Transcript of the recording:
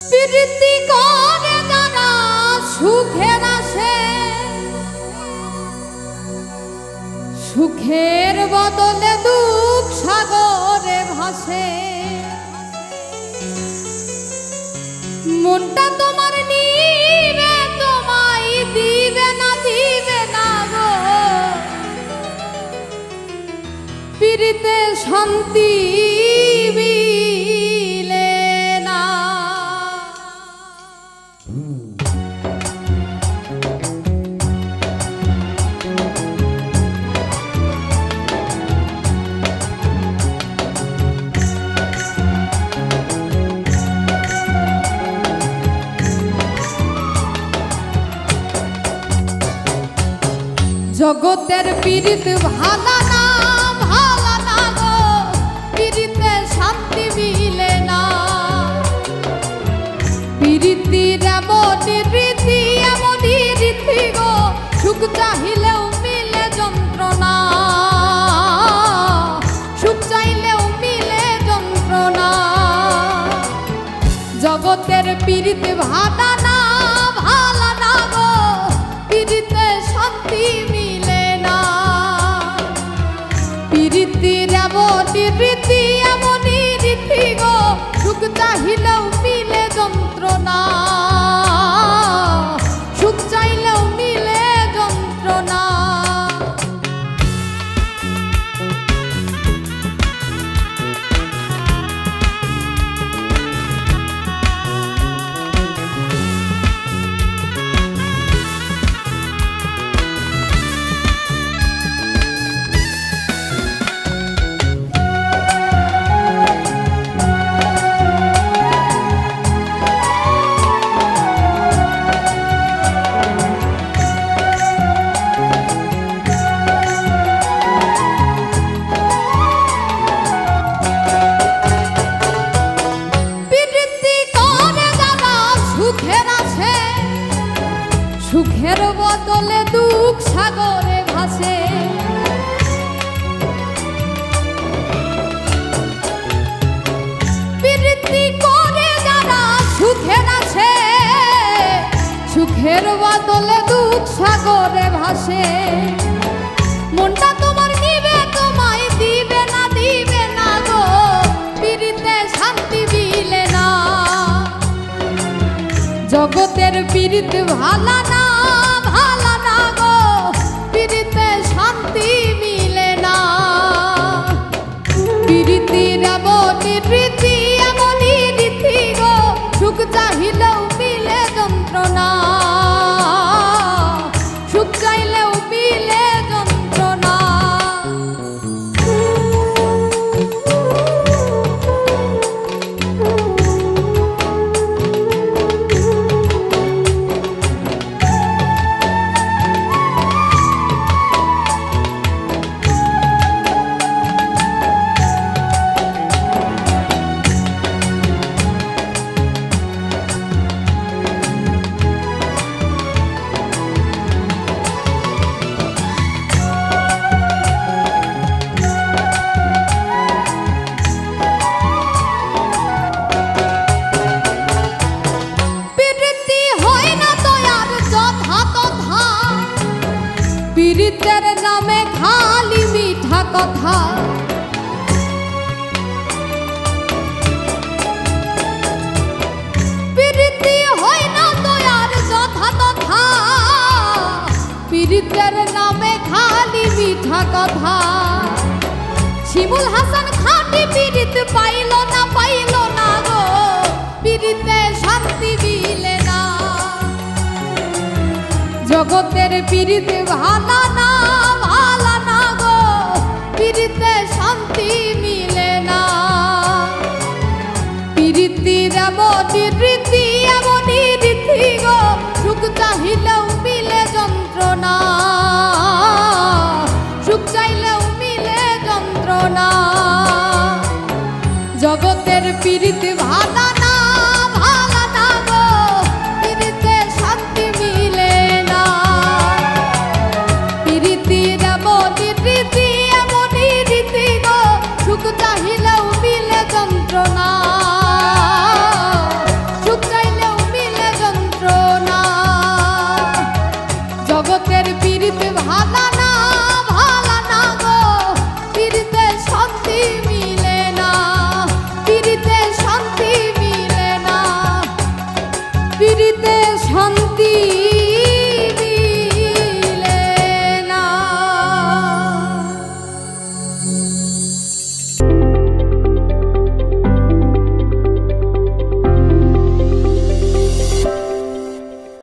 প্রীতি করে যারা সুখের আসে, সুখের বদলে দুঃখ সাগরে ভাসে। মনটা তোমার নিবে, তোমায় দিবে না গো। প্রীতিতে শান্তি মিলে না। জগতের পীড়িত ভালা না, ভালা না গো। পীড়িতে শান্তি মিলে না। পীড়িতির এমনই রীতি, এমনই রীতি গো। সুখ চাহিলেও মিলে যন্ত্রণা, সুখ চাইলেও মিলে যন্ত্রণা। জগতের পীড়িত ভালা না, ভালা না গো। পীড়িতে শান্তি মিলে না। পীড়িতির এমনই রীতি, এমনই রীতি গো। সুখ চাহিলেও মিলে যন্ত্রণা, সুখ চাইলেও মিলে যন্ত্রণা। সুখের বদলে দুঃখ সাগরে ভাসে। প্রীতি করে যারা সুখের আছে, সুখের বদলে দুঃখ সাগরে ভাসে। মনটা তোমার নিবে, তোমায় দিবে না গো। প্রীতিতে শান্তি মিলে না। জগতের পীড়িত ভালা না, ভালা না গো। পীড়িতে শান্তি মিলে না। পীড়িতির এমনই রীতি, এমনই রীতি গো। সুখ চাহিলেও মিলে যন্ত্রণা, সুখ চাইলেও মিলে যন্ত্রণা। পীড়িতের নামে খালি মিঠা কথা। পীড়িতি হয় না তো আর যথা তথা। পীড়িতের নামে খালি মিঠা কথা। শিমুল হাসান খাঁটি পীড়িত পাইল না গো। পীড়িতে শান্তি মিলে না। জগতের পীড়িত ভালা না, ভালা না গো। পীড়িতে শান্তি মিলে না। পীড়িতির এমনই রীতি, এমনই রীতি গো। সুখ চাহিলেও মিলে যন্ত্রণা, সুখ চাইলেও মিলে যন্ত্রণা। জগতের পীড়িত ভালা না, ভালা না গো। পীড়িতে শান্তি মিলে না। পীড়িতির এমনই রীতি, এমনই রীতি গো। সুখ চাহিলেও মিলে যন্ত্রণা, সুখ চাই পিরিতে শান্তি দিলে না।